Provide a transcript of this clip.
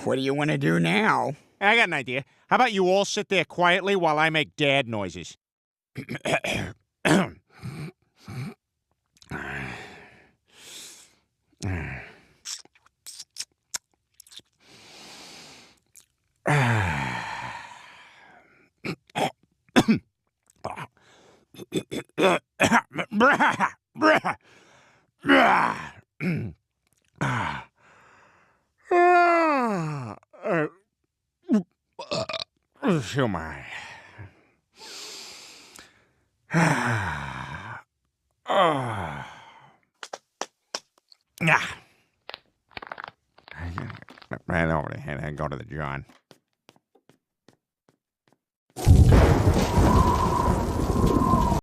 What do you want to do now? I got an idea. How about you all sit there quietly while I make dad noises? Oh my. Oh. Yeah. Right over the head and go to the John.